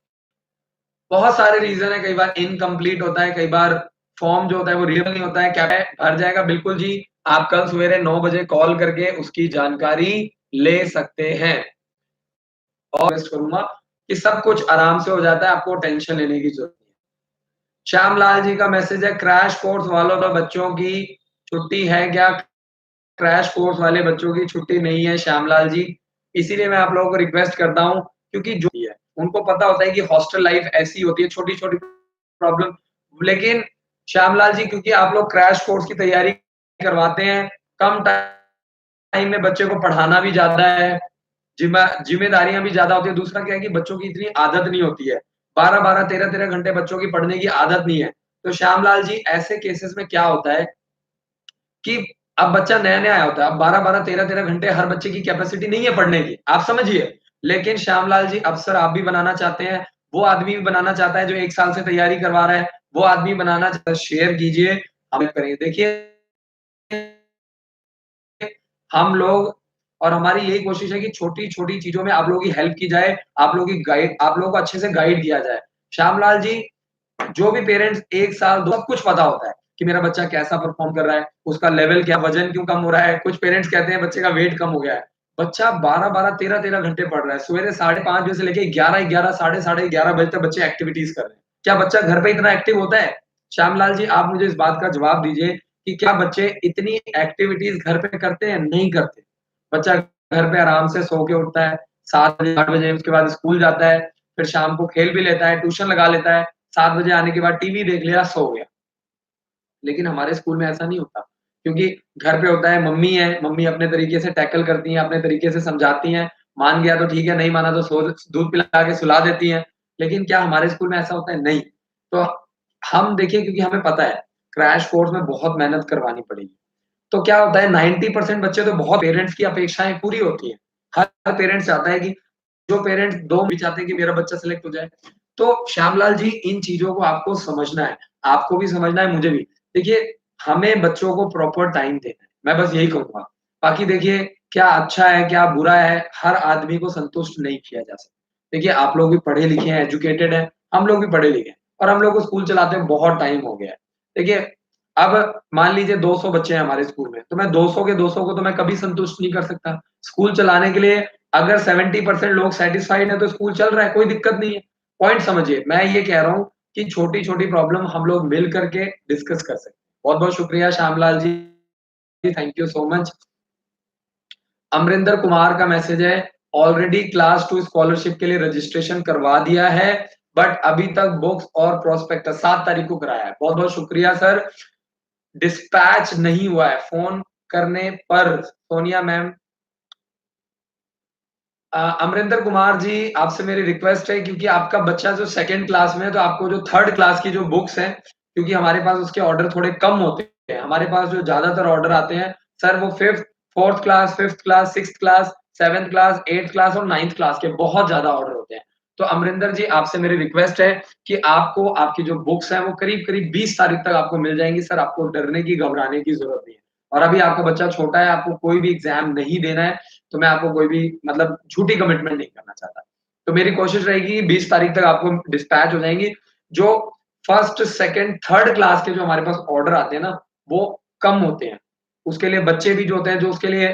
बहुत सारे रीज़न है, कई बार इनकम्प्लीट होता है, कई बार फॉर्म जो होता है वो रीडेबल नहीं होता है, क्या है भर जाएगा बिल्कुल जी, आप कल सवेरे 9 बजे कॉल करके उसकी जानकारी ले सकते हैं और रिक्वेस्ट करूँगा कि सब कुछ आराम से हो जाता है, आपको टेंशन लेने की ज़रूरत नहीं है। श्यामलाल जी का मैसेज है क्रैश कोर्स वालों का बच्चों की छुट्टी है क्या? क्रैश कोर्स वाले बच्चों की छुट्टी नहीं है श्यामलाल जी, इसीलिए मैं आप लोगों को रिक्वेस्ट करता हूँ क्योंकि जो भी है, उनको पता होता है कि हॉस्टल लाइफ ऐसी होती है, छोटी-छोटी प्रॉब्लम लेकिन श्यामलाल जी क्योंकि आप लोग क्रैश कोर्स की तैयारी करवाते हैं, कम टाइम में बच्चे को पढ़ाना भी ज़्यादा है, ज़िम्मेदारियाँ भी ज़्यादा होती है, दूसरा क्या है कि बच्चों की इतनी आदत नहीं होती है, 12-12, 13-13 घंटे बच्चों की पढ़ने की आदत नहीं है। तो श्यामलाल जी ऐसे केसेस में क्या होता है कि अब बच्चा नया-नया आया होता है, अब 12-12, 13-13 घंटे हर बच्चे की कैपेसिटी नहीं है पढ़ने की, आप समझिए। लेकिन श्यामलाल जी अवसर आप भी बनाना चाहते हैं, वो आदमी भी बनाना चाहता है जो 1 साल से तैयारी करवा रहा है, वो आदमी बनाना चाहता है, शेयर कीजिए, हम करेंगे। देखिए हम लोग और हमारी यही कोशिश है कि छोटी-छोटी चीज़ों में आप लोगों की हेल्प की जाए, आप लोगों को अच्छे से गाइड किया जाए। श्यामलाल जी जो भी पेरेंट्स 1 साल 2 सब कुछ पता होता है कि मेरा बच्चा कैसा परफ़ॉर्म कर रहा है, उसका लेवल क्या, वज़न क्यों कम हो रहा है। कुछ पेरेंट्स कहते हैं बच्चे का वेट कम हो गया है। बच्चा 12-12, 13-13 घंटे पढ़ रहा है। सवेरे 5:30 बजे से लेके 11-11 साढ़े 11 बजे तक बच्चे एक्टिविटीज़ कर रहे हैं। क्या बच्चा घर पे इतना एक्टिव होता है? श्यामलाल जी आप मुझे इस बात का जवाब दीजिए कि क्या बच्चे इतनी एक्टिविटीज़ घर पे करते हैं? नहीं करते। बच्चा घर पे आराम से सो के उठता है, 7 बजे, 8 बजे उसके बाद स्कूल जाता है, फिर शाम को खेल भी लेता है, ट्यूशन लगा लेता है, 7 बजे आने के बाद टीवी देख लिया, सो गया। लेकिन हमारे स्कूल में ऐसा नहीं होता, क्योंकि घर पे होता है मम्मी है, मम्मी अपने तरीके से टैकल करती हैं, अपने तरीके से समझाती हैं, मान गया तो ठीक है, नहीं माना तो दूध पिला के सुला देती हैं। लेकिन क्या हमारे स्कूल में ऐसा होता है? नहीं। तो हम देखिए क्योंकि हमें पता है क्रैश कोर्स में बहुत मेहनत करवानी पड़ेगी। तो क्या होता है 90% बच्चे तो बहुत पेरेंट्स की अपेक्षाएँ पूरी होती हैं। हर पेरेंट्स चाहता है कि जो पेरेंट्स 2 भी चाहते हैं कि मेरा बच्चा सेलेक्ट हो जाए। तो श्यामलाल जी इन चीज़ों को आपको समझना है। आपको भी समझना है, मुझे भी। देखिए, हमें बच्चों को प्रॉपर टाइम देना है। मैं बस यही कहूँगा। बाकी देखिए, क्या अच्छा है, क्या बुरा है, हर आदमी को संतुष्ट नहीं किया जा सकता। देखिए, आप लोग भी पढ़े-लिखे हैं, एजुकेटेड हैं, हम लोग भी पढ़े-लिखे हैं और हम लोग को स्कूल चलाते हुए बहुत टाइम हो गया है। देखिए, अब मान लीजिए 200 बच्चे हैं हमारे स्कूल में, तो मैं 200 के 200 को तो मैं कभी संतुष्ट नहीं कर सकता। स्कूल चलाने के लिए अगर 70% लोग सैटिस्फाइड हैं तो स्कूल चल रहा है, कोई दिक्कत नहीं है। पॉइंट समझिए, मैं ये कह रहा हूँ कि छोटी-छोटी प्रॉब्लम हम लोग मिल कर के डिस्कस कर सकते हैं। बहुत-बहुत शुक्रिया Shyamlal ji, thank you so much. Amarinder Kumar का मैसेज है, ऑलरेडी क्लास 2 स्कॉलरशिप के लिए रजिस्ट्रेशन करवा दिया है, बट अभी तक बुक्स और प्रोस्पेक्टस 7 तारीख को कराया है। बहुत-बहुत शुक्रिया सर। डिस्पैच नहीं हुआ है, फ़ोन करने पर सोनिया मैम अमरिंदर कुमार जी, आपसे मेरी रिक्वेस्ट है क्योंकि आपका बच्चा जो 2nd क्लास में है, तो आपको जो 3rd क्लास की जो बुक्स हैं, क्योंकि हमारे पास उसके ऑर्डर थोड़े कम होते हैं। हमारे पास जो ज़्यादातर ऑर्डर आते हैं, सर वो 5th 4th class, 5th class, 6th class, 7th class, 8th class और 9th क्लास के बहुत ज़्यादा ऑर्डर होते हैं। तो अमरिंदर जी, आपसे मेरी रिक्वेस्ट है कि आपको आपकी जो बुक्स हैं, वो करीब-करीब 20 तारीख तक आपको मिल जाएँगी। सर, आपको डरने की, घबराने की ज़रूरत नहीं है। और अभी आपका बच्चा छोटा है, आपको कोई भी एग्ज़ाम नहीं देना है, तो मैं आपको कोई भी मतलब झूठी कमिटमेंट नहीं करना चाहता। तो मेरी कोशिश रहेगी 20 तारीख तक आपको डिस्पैच हो जाएँगी। जो 1st, 2nd, 3rd क्लास के जो हमारे पास ऑर्डर आते हैं ना, वो कम होते हैं। उसके लिए बच्चे भी जो होते हैं, जो उसके लिए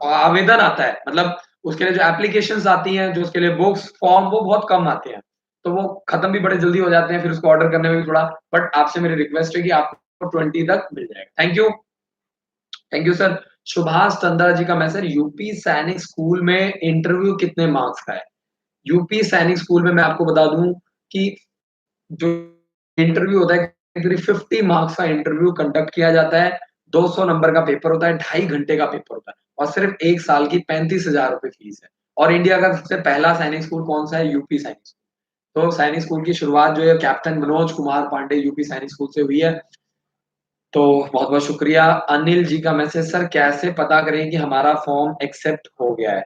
आवेदन आता है, मतलब उसके लिए जो एप्लीकेशंस आती हैं, जो उसके लिए बुक्स, फॉर्म वो बहुत कम आते हैं। तो वो खत्म भी बड़े जल्दी हो जाते हैं, फिर उसको ऑर्डर करने में भी थोड़ा बट आपसे मेरी रिक्वेस्ट है कि आपको 20 तक मिल जाएगा। Thank you. Thank you sir. Subhash Chandra ji का मैसेज, यूपी सैनिक स्कूल में इंटरव्यू कितने मार्क्स का है? यूपी सैनिक स्कूल में मैं आपको बता दूं कि जो इंटरव्यू होता है करीब 50 मार्क्स का इंटरव्यू कंडक्ट किया जाता है। 200 नंबर का पेपर होता है, 2.5 घंटे का पेपर होता है और सिर्फ 1 साल की 35,000 रुपए फीस है। और इंडिया का सबसे पहला सैनिक स्कूल कौन सा है? UP Sainik school. तो सैनिक स्कूल की शुरुआत जो है captain Manoj Kumar Pandey UP Sainik school से हुई है। तो बहुत-बहुत शुक्रिया। अनिल जी का मैसेज, सर कैसे पता करें कि हमारा फॉर्म एक्सेप्ट हो गया है?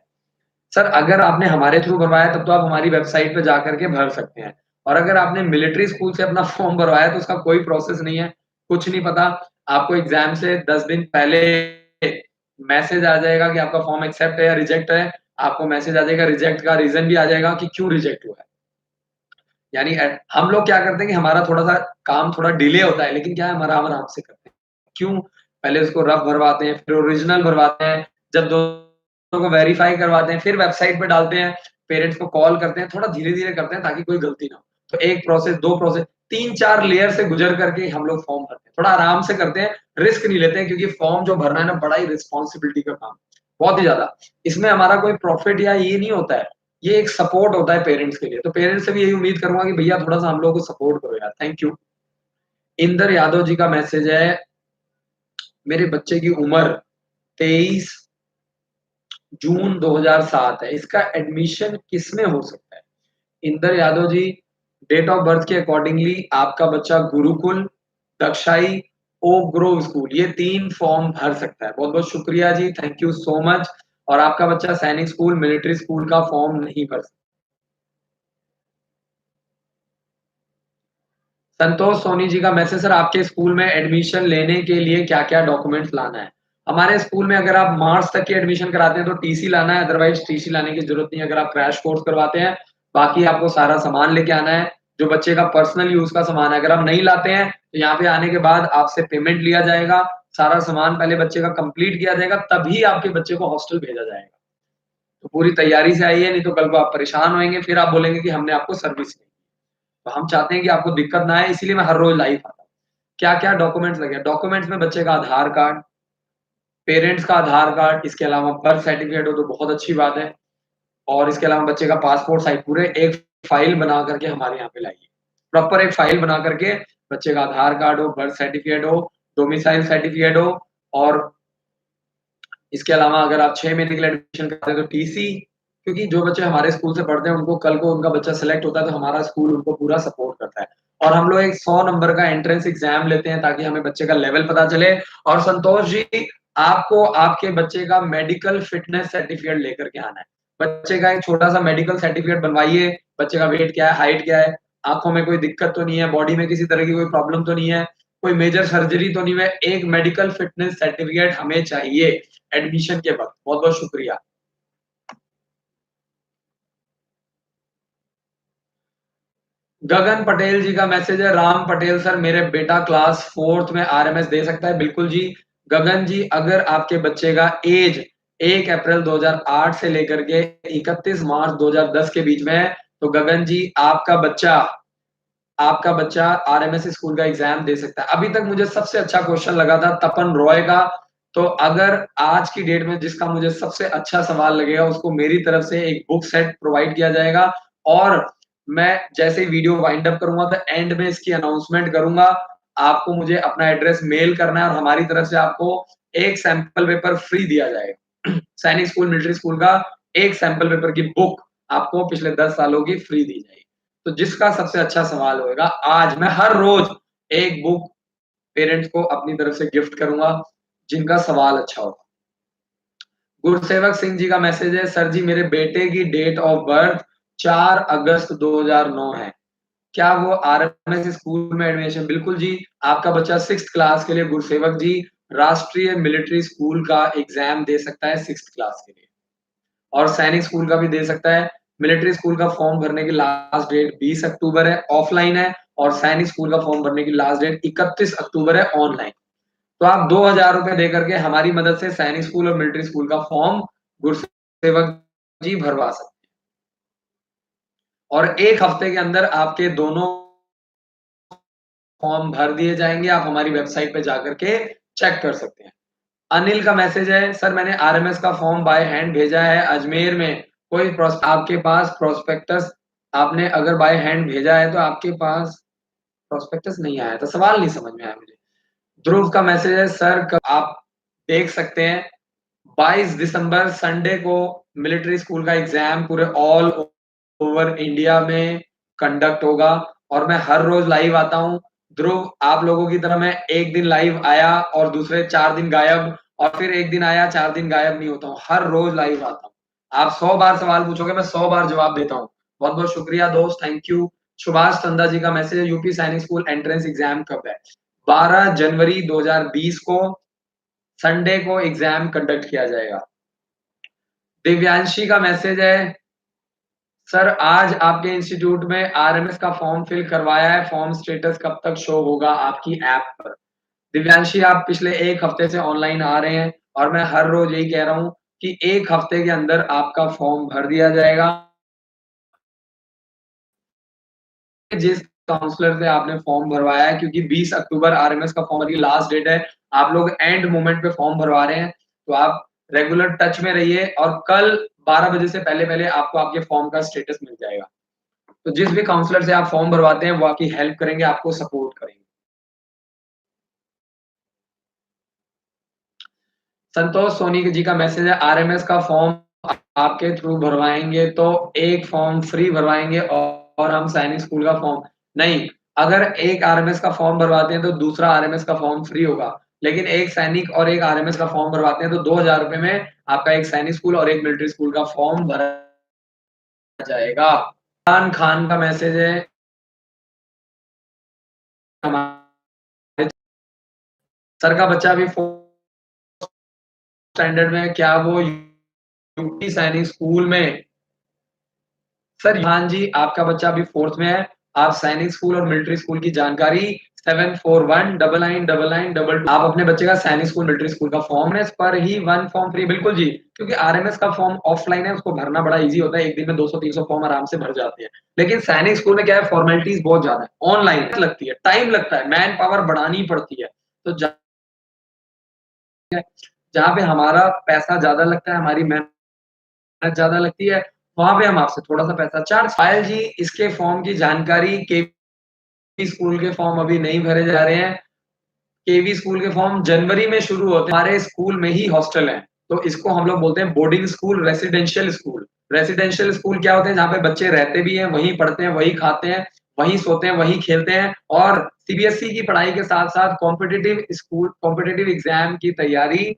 सर अगर आपने हमारे थ्रू भरवाया तब तो आप हमारी वेबसाइट पे जाकर के भर सकते हैं। और अगर आपने मिलिट्री स्कूल से अपना फॉर्म भरवाया तो उसका कोई प्रोसेस नहीं है, कुछ नहीं पता। आपको एग्ज़ाम से 10 दिन पहले मैसेज आ जाएगा कि आपका फॉर्म एक्सेप्ट है या रिजेक्ट है। आपको मैसेज आ जाएगा, रिजेक्ट का रीज़न भी आ जाएगा कि क्यों रिजेक्ट हुआ है। यानी हम लोग क्या करते हैं कि हमारा थोड़ा-सा काम थोड़ा डिले होता है, लेकिन क्या है हम आराम-आराम से करते हैं। क्यों? पहले उसको रफ भरवाते हैं, फिर ओरिजिनल भरवाते हैं, जब दोनों को वेरीफाई करवाते हैं, फिर वेबसाइट पे डालते हैं, पेरेंट्स को कॉल करते हैं, थोड़ा धीरे-धीरे करते हैं ताकि कोई गलती ना हो। तो 1 प्रोसेस, 2 प्रोसेस, 3-4 लेयर से गुज़र करके हम लोग फॉर्म भरते हैं। थोड़ा आराम से करते हैं, रिस्क नहीं लेते हैं क्योंकि फॉर्म जो भरना है ना बड़ा ही रिस्पॉन्सिबिलिटी का काम है, बहुत ही ज़्यादा। इसमें हमारा कोई प्रॉफिट या ये नहीं होता है, ये एक सपोर्ट होता है पेरेंट्स के लिए। तो पेरेंट्स से भी यही उम्मीद करूँगा कि भैया थोड़ा-सा हम लोगों को सपोर्ट करो यार। Thank you. इंदर यादव जी का मैसेज है, मेरे बच्चे की उम्र 23 जून 2007 है। इसका एडमिशन किसमें हो सकता है? इंदर यादव जी, डेट ऑफ बर्थ के अकॉर्डिंगली आपका बच्चा गुरुकुल, दक्षाई, ओक ग्रोव स्कूल ये 3 फॉर्म भर सकता है। बहुत-बहुत शुक्रिया जी, थैंक यू सो मच। और आपका बच्चा सैनिक स्कूल, मिलिट्री स्कूल का फॉर्म नहीं भर सकता। संतोष सोनी जी का मैसेज, सर आपके स्कूल में एडमिशन लेने के लिए क्या-क्या डॉक्यूमेंट्स लाना है? हमारे स्कूल में अगर आप मार्च तक की एडमिशन कराते हैं तो टीसी लाना है, अदरवाइज़ टीसी लाने की ज़रूरत नहीं है अगर आप क्रैश कोर्स करवाते हैं। बाकी आपको सारा सामान लेके आना है, जो बच्चे का पर्सनल यूज़ का सामान है। अगर आप नहीं लाते हैं, तो यहाँ पे आने के बाद आपसे पेमेंट लिया जाएगा, सारा सामान पहले बच्चे का कंप्लीट किया जाएगा, तभी आपके बच्चे को हॉस्टल भेजा जाएगा। तो पूरी तैयारी से आइए, नहीं तो कल को आप परेशान होएँगे, फिर आप बोलेंगे कि हमने आपको सर्विस नहीं। तो हम चाहते हैं कि आपको दिक्कत ना आए, इसीलिए मैं हर रोज़ लाइव आता हूँ। क्या-क्या डॉक्यूमेंट्स लगे? डॉक्यूमेंट्स में बच्चे का आधार कार्ड, पेरेंट्स का आधार कार्ड, इसके अलावा बर्थ सर्टिफ़िकेट हो तो बहुत अच्छी बात है और इसके अलावा बच्चे का पासपोर्ट साइज़ पूरे एक फ़ाइल बना करके हमारे यहाँ पे लाइए। प्रॉपर एक फ़ाइल बना करके बच्चे का आधार कार्ड हो, बर्थ सर्टिफ़िकेट हो, डोमिसाइल सर्टिफ़िकेट हो और इसके अलावा अगर आप 6 महीने के लिए एडमिशन कराते हैं तो टीसी, क्योंकि जो बच्चे हमारे स्कूल से पढ़ते हैं उनको कल को उनका बच्चा सेलेक्ट होता है तो हमारा स्कूल उनको पूरा सपोर्ट करता है। और हम लोग एक 100 नंबर का एंट्रेंस एग्जाम लेते हैं ताकि हमें बच्चे का लेवल पता चले। और संतोष जी, आपको आपके बच्चे का मेडिकल फिटनेस सर्टिफिकेट लेकर के आना है। बच्चे का एक छोटा-सा मेडिकल सर्टिफिकेट बनवाइए, बच्चे का वेट क्या है, हाइट क्या है, आँखों में कोई दिक्कत तो नहीं है, बॉडी में किसी तरह की कोई प्रॉब्लम तो नहीं है, कोई मेजर सर्जरी तो नहीं है, एक मेडिकल फिटनेस सर्टिफिकेट हमें चाहिए एडमिशन के वक़्त। बहुत-बहुत शुक्रिया। गगन पटेल जी का मैसेज है, राम पटेल सर मेरे बेटा क्लास 4th में आरएमएस दे सकता है? बिल्कुल जी। गगन जी, अगर आपके बच्चे का एज 1 अप्रैल 2008 से लेकर के 31 मार्च 2010 के बीच में है, तो गगन जी आपका बच्चा आरएमएस स्कूल का एग्जाम दे सकता है। अभी तक मुझे सबसे अच्छा क्वेश्चन लगा था तपन रॉय का, तो अगर आज की डेट में जिसका मुझे सबसे अच्छा सवाल लगेगा उसको मेरी तरफ से एक बुक सेट प्रोवाइड किया जाएगा। और मैं जैसे ही वीडियो वाइंड अप करूँगा तो एंड में इसकी अनाउंसमेंट करूँगा। आपको मुझे अपना एड्रेस मेल करना है और हमारी तरफ से आपको एक सैंपल पेपर फ्री दिया जाएगा। सैनिक स्कूल, मिलिट्री स्कूल का एक सैंपल पेपर की बुक आपको पिछले 10 सालों की फ्री दी जाएगी। तो जिसका सबसे अच्छा सवाल होएगा, आज मैं हर रोज एक बुक पेरेंट्स को अपनी तरफ से गिफ्ट करूँगा, जिनका सवाल अच्छा होगा। गुरसेवक सिंह जी का मैसेज है, सर जी मेरे बेटे की डेट ऑफ बर्थ 4 अगस्त 2009 है। क्या वो आरएमएस स्कूल में एडमिशन? बिल्कुल जी, आपका बच्चा 6th क्लास के लिए गुरसेवक जी राष्ट्रीय मिलिट्री स्कूल का एग्ज़ाम दे सकता है 6th क्लास के लिए। और सैनिक स्कूल का भी दे सकता है। मिलिट्री स्कूल का फॉर्म भरने की लास्ट डेट 20 अक्टूबर है, ऑफलाइन है। और सैनिक स्कूल का फॉर्म भरने की लास्ट डेट 31 अक्टूबर है, ऑनलाइन। तो आप 2000 रुपए देकर के हमारी मदद से सैनिक स्कूल और मिलिट्री स्कूल का फॉर्म गुरसेवक जी भरवा सकते हैं। और 1 हफ्ते के अंदर आपके दोनों फॉर्म भर दिए जाएँगे। आप हमारी वेबसाइट पे जाकर के चेक कर सकते हैं। अनिल का मैसेज है, सर मैंने आरएमएस का फॉर्म बाय हैंड भेजा है अजमेर में, कोई आपके पास प्रोस्पेक्टस आपने अगर बाय हैंड भेजा है तो आपके पास प्रोस्पेक्टस नहीं आया था, सवाल नहीं समझ में आया मुझे। ध्रुव का मैसेज है, सर आप देख सकते हैं 22 दिसंबर संडे को मिलिट्री स्कूल का एग्जाम पूरे ऑल ओवर इंडिया में कंडक्ट होगा और मैं हर रोज लाइव आता हूँ। ध्रुव, आप लोगों की तरह मैं एक दिन लाइव आया और दूसरे 4 दिन गायब और फिर एक दिन आया 4 दिन गायब नहीं होता हूँ। हर रोज लाइव आता हूँ। आप 100 बार सवाल पूछोगे, मैं 100 बार जवाब देता हूँ। बहुत-बहुत शुक्रिया दोस्त, थैंक यू। सुभाष चंदा जी का मैसेज है, UP Sainik school entrance exam कब है? 12 जनवरी 2020 को संडे को एग्जाम कंडक्ट किया जाएगा। दिव्यांशी का मैसेज है, सर आज आपके इंस्टीट्यूट में आरएमएस का फॉर्म फिल करवाया है, फॉर्म स्टेटस कब तक शो होगा आपकी ऐप पर? दिव्यांशी, आप पिछले 1 हफ्ते से ऑनलाइन आ रहे हैं और मैं हर रोज यही कह रहा हूँ कि 1 हफ्ते के अंदर आपका फॉर्म भर दिया जाएगा। जिस काउंसलर से आपने फॉर्म भरवाया है, क्योंकि 20 अक्टूबर आरएमएस का फॉर्म की लास्ट डेट है, आप लोग एंड मोमेंट पे फॉर्म भरवा रहे हैं, तो आप रेगुलर टच में रहिए और कल 12 बजे से पहले-पहले आपको आपके फॉर्म का स्टेटस मिल जाएगा। तो जिस भी काउंसलर से आप फॉर्म भरवाते हैं, वो आपकी हेल्प करेंगे, आपको सपोर्ट करेंगे। संतोष सोनी जी का मैसेज है, आरएमएस का फॉर्म आपके थ्रू भरवाएँगे तो एक फॉर्म फ्री भरवाएँगे और हम सैनिक स्कूल का फॉर्म नहीं, अगर एक आरएमएस का फॉर्म भरवाते हैं तो दूसरा आरएमएस का फॉर्म फ्री होगा। लेकिन एक सैनिक और एक आरएमएस का फॉर्म भरवाते हैं तो ₹2000 में आपका एक सैनिक स्कूल और एक मिलिट्री स्कूल का फॉर्म भरा जाएगा। इमरान खान का मैसेज है, हमारे सर का बच्चा अभी 4th स्टैंडर्ड में है, क्या वो यूपी सैनिक स्कूल में सर हाँ जी, आपका बच्चा अभी 4th में है। आप सैनिक स्कूल और मिलिट्री स्कूल की जानकारी 74199922 आप अपने बच्चे का सैनिक स्कूल, मिलिट्री स्कूल का फॉर्म है, इस पर ही 1 फॉर्म फ्री बिल्कुल जी, क्योंकि आरएमएस का फॉर्म ऑफलाइन है, उसको भरना बड़ा ईज़ी होता है। एक दिन में 200-300 फॉर्म आराम से भर जाते हैं। लेकिन सैनिक स्कूल में क्या है, फॉर्मेलिटीज़ बहुत ज़्यादा है, ऑनलाइन लगती है, टाइम लगता है, मैन पावर बढ़ानी पड़ती है। तो जहाँ पे हमारा पैसा ज़्यादा लगता है, हमारी मेहनत ज़्यादा लगती है, वहाँ पे हम आपसे थोड़ा-सा पैसा चार्ज पायल जी, इसके फॉर्म की जानकारी केवी स्कूल के फॉर्म अभी नहीं भरे जा रहे हैं। केवी स्कूल के फॉर्म जनवरी में शुरू होते हैं। हमारे स्कूल में ही हॉस्टल है, तो इसको हम लोग बोलते हैं boarding school, residential school. Residential school क्या होते हैं? जहाँ पे बच्चे रहते भी हैं, वहीं पढ़ते हैं, वहीं खाते हैं, वहीं सोते हैं, वहीं खेलते हैं और सीबीएसई की पढ़ाई के साथ-साथ कॉम्पिटिटिव एग्ज़ाम की तैयारी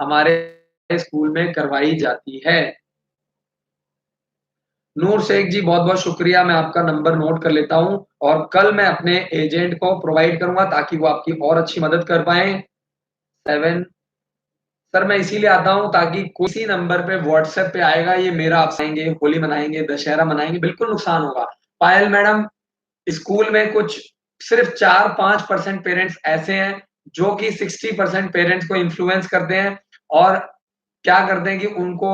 हमारे स्कूल में करवाई जाती है। नूर शेख जी बहुत-बहुत शुक्रिया, मैं आपका नंबर नोट कर लेता हूँ और कल मैं अपने एजेंट को प्रोवाइड करूँगा ताकि वो आपकी और अच्छी मदद कर पाएँ। 7 सर मैं इसीलिए आता हूँ ताकि किसी नंबर पे व्हाट्सएप पे आएगा ये मेरा आप आएँगे, होली मनाएँगे, दशहरा मनाएँगे, बिल्कुल नुकसान होगा। पायल मैडम स्कूल में कुछ सिर्फ 4-5% पेरेंट्स ऐसे हैं जो कि 60% पेरेंट्स को इन्फ्लुएंस करते हैं और क्या करते हैं कि उनको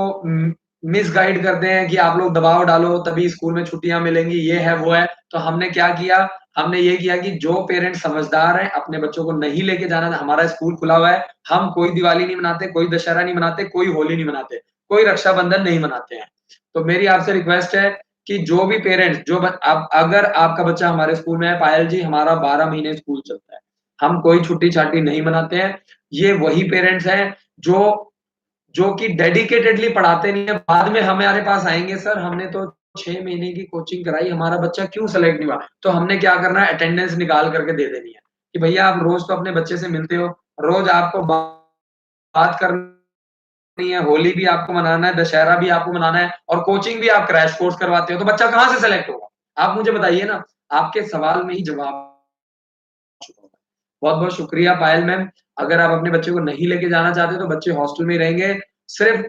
मिसगाइड करते हैं कि आप लोग दबाव डालो तभी स्कूल में छुट्टियाँ मिलेंगी, ये है, वो है। तो हमने क्या किया, हमने ये किया कि जो पेरेंट्स समझदार हैं, अपने बच्चों को नहीं लेके जाना, हमारा स्कूल खुला हुआ है, हम कोई दिवाली नहीं मनाते, कोई दशहरा नहीं मनाते, कोई होली नहीं मनाते, कोई रक्षाबंधन नहीं मनाते हैं। तो मेरी आपसे रिक्वेस्ट है कि जो भी पेरेंट्स जो ब अब अगर आपका बच्चा हमारे स्कूल में है, पायल जी हमारा 12 महीने स्कूल चलता है। हम कोई छुट्टी-छाट्टी नहीं मनाते हैं। ये वही पेरेंट्स हैं जो कि डेडिकेटेडली पढ़ाते नहीं है, बाद में हमारे पास आएँगे सर हमने तो 6 महीने की कोचिंग कराई, हमारा बच्चा क्यों सेलेक्ट नहीं हुआ? तो हमने क्या करना है अटेंडेंस निकाल करके दे देनी है, कि भैया आप रोज़ तो अपने बच्चे से मिलते हो, रोज़ आपको बात करनी है, होली भी आपको मनाना है, दशहरा भी आपको मनाना है और कोचिंग भी आप क्रैश कोर्स करवाते हो, तो बच्चा कहाँ से सेलेक्ट होगा? आप मुझे बताइए ना, आपके सवाल में ही जवाब बहुत-बहुत शुक्रिया पायल मैम। अगर आप अपने बच्चे को नहीं लेके जाना चाहते तो बच्चे हॉस्टल में ही रहेंगे। सिर्फ़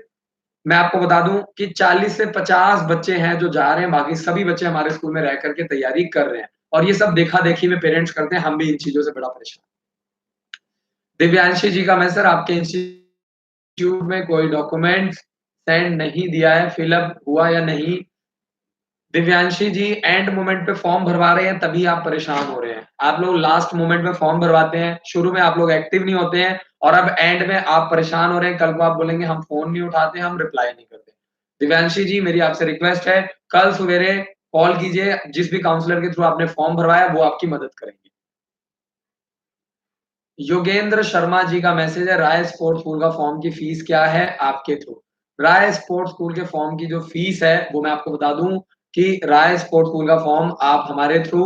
मैं आपको बता दूँ कि 40 से 50 बच्चे हैं जो जा रहे हैं, बाकी सभी बच्चे हमारे स्कूल में रह कर के तैयारी कर रहे हैं और ये सब देखा-देखी में पेरेंट्स करते हैं, हम भी इन चीज़ों से बड़ा परेशान दिव्यांशी जी का मैसेज आपके इंस्टीट्यूट में कोई डॉक्यूमेंट्स सेंड नहीं दिया है, फिल अप हुआ या नहीं? दिव्यांशी जी एंड मोमेंट पे फॉर्म भरवा रहे हैं तभी आप परेशान हो रहे हैं। आप लोग लास्ट मोमेंट में फॉर्म भरवाते हैं, शुरू में आप लोग एक्टिव नहीं होते हैं और अब एंड में आप परेशान हो रहे हैं, कल को आप बोलेंगे हम फ़ोन नहीं उठाते, हम रिप्लाई नहीं करते। दिव्यांशी जी मेरी आपसे रिक्वेस्ट है, कल सवेरे कॉल कीजिए, जिस भी काउंसलर के थ्रू आपने फॉर्म भरवाया वो आपकी मदद करेंगे। योगेंद्र शर्मा जी का मैसेज है राय स्पोर्ट्स स्कूल का फॉर्म की फीस क्या है आपके थ्रू? राय स्पोर्ट्स स्कूल के फॉर्म की जो फीस है वो मैं आपको बता दूँ कि राय स्पोर्ट्स स्कूल का फॉर्म आप हमारे थ्रू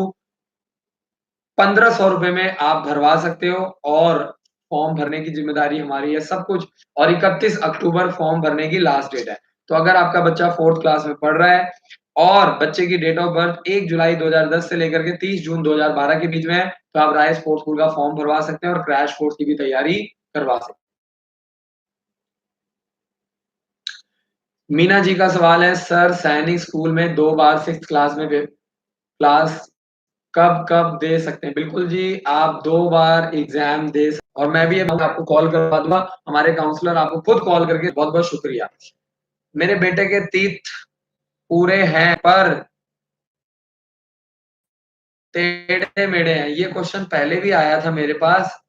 ₹1500 में आप भरवा सकते हो और फॉर्म भरने की ज़िम्मेदारी हमारी है, सब कुछ और 31 अक्टूबर फॉर्म भरने की लास्ट डेट है। तो अगर आपका बच्चा 4th क्लास में पढ़ रहा है और बच्चे की डेट ऑफ बर्थ 1 जुलाई 2010 से लेकर के 30 जून 2012 के बीच में है, तो आप राय स्पोर्ट्स स्कूल का फॉर्म भरवा सकते हैं और क्रैश कोर्स की भी तैयारी करवा सकते हैं। मीना जी का सवाल है, सर सैनिक स्कूल में 2 बार 6th क्लास में क्लास कब-कब दे सकते हैं? बिल्कुल जी, आप 2 बार एग्ज़ाम दे सक और मैं भी आपको कॉल करवा दूँगा, हमारे काउंसलर आपको खुद कॉल करके बहुत-बहुत शुक्रिया। मेरे बेटे के तीथ पूरे हैं पर टेढ़े-मेढ़े हैं। ये क्वेश्चन पहले भी आया था मेरे पास,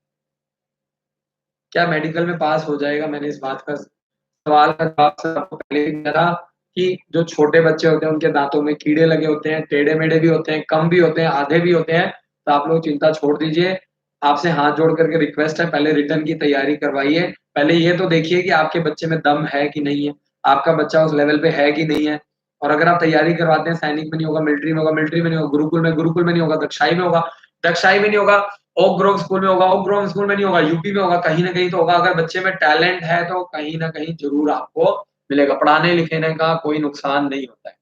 क्या मेडिकल में पास हो जाएगा? मैंने इस बात का सवाल का जवाब सर आपको पहले ही दिया था कि जो छोटे बच्चे होते हैं, उनके दाँतों में कीड़े लगे होते हैं, टेढ़े-मेढ़े भी होते हैं, कम भी होते हैं, आधे भी होते हैं, तो आप लोग चिंता छोड़ दीजिए। आपसे हाथ जोड़ कर के रिक्वेस्ट है, पहले रिटन की तैयारी करवाइए। पहले ये तो देखिए कि आपके बच्चे में दम है कि नहीं है, आपका बच्चा उस लेवल पे है कि नहीं है और अगर आप तैयारी करवाते हैं, सैनिक में नहीं होगा, मिलिट्री में होगा, मिलिट्री में नहीं होगा, गुरुकुल में नहीं होगा, दक्षाई में होगा, दक्षाई में नहीं होगा, ओक ग्रोव स्कूल में होगा, ओक ग्रोव स्कूल में नहीं होगा, यूपी में होगा, कहीं न कहीं तो होगा। अगर बच्चे में टैलेंट है तो कहीं न कहीं ज़रूर आपको मिलेगा। पढ़ाने-लिखाने का कोई नुकसान नहीं होता है।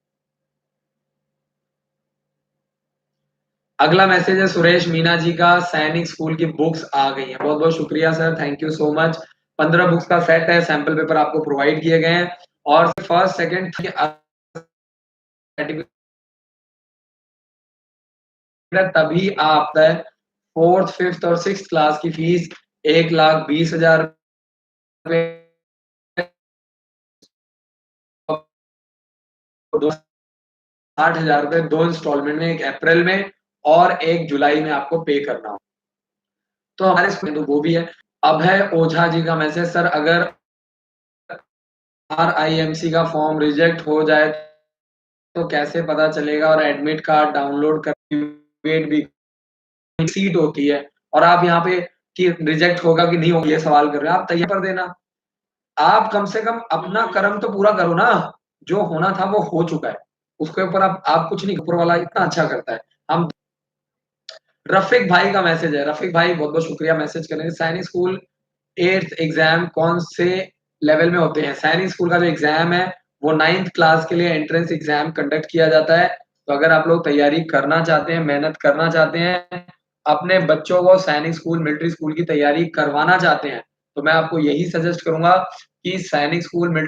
अगला मैसेज है सुरेश मीना जी का सैनिक स्कूल की बुक्स आ गई हैं। बहुत-बहुत शुक्रिया sir, thank you so much. 15 books का सेट है, सैंपल पेपर आपको प्रोवाइड किए गए हैं और फर्स्ट, सेकंड सर्टिफिकेट तभी आप 4th, 5th और 6th क्लास की फीस 1,20,000 रुपए 60,000 रुपए 2 इंस्टॉलमेंट में, एक अप्रैल में और एक जुलाई में आपको पे करना होगा। तो हमारे इसमें तो वो भी है। अभय ओझा जी का मैसेज सर अगर आरआईएमसी का फॉर्म रिजेक्ट हो जाए तो कैसे पता चलेगा और एडमिट कार्ड डाउनलोड कर वेट भी सीट होती है और आप यहाँ पे कि रिजेक्ट होगा कि नहीं होगा ये सवाल कर रहे हैं, आप तैयार कर देना। आप कम से कम अपना कर्म तो पूरा करो ना, जो होना था वो हो चुका है। उसके ऊपर आप कुछ नहीं, ऊपर वाला इतना अच्छा करता है। हम रफ़ीक भाई का मैसेज है, रफ़ीक भाई बहुत-बहुत शुक्रिया मैसेज करने के। सैनिक स्कूल 8th एग्ज़ाम कौन से लेवल में होते हैं? सैनिक स्कूल का जो एग्ज़ाम है, वो 9th क्लास के लिए एंट्रेंस एग्ज़ाम कंडक्ट किया जाता है। तो अगर आप लोग तैयारी करना चाहते हैं, मेहनत करना चाहते हैं, अपने बच्चों को सैनिक स्कूल, मिलिट्री स्कूल की तैयारी करवाना चाहते हैं, तो मैं आपको यही सजेस्ट करूँगा कि सैनिक स्कूल मिल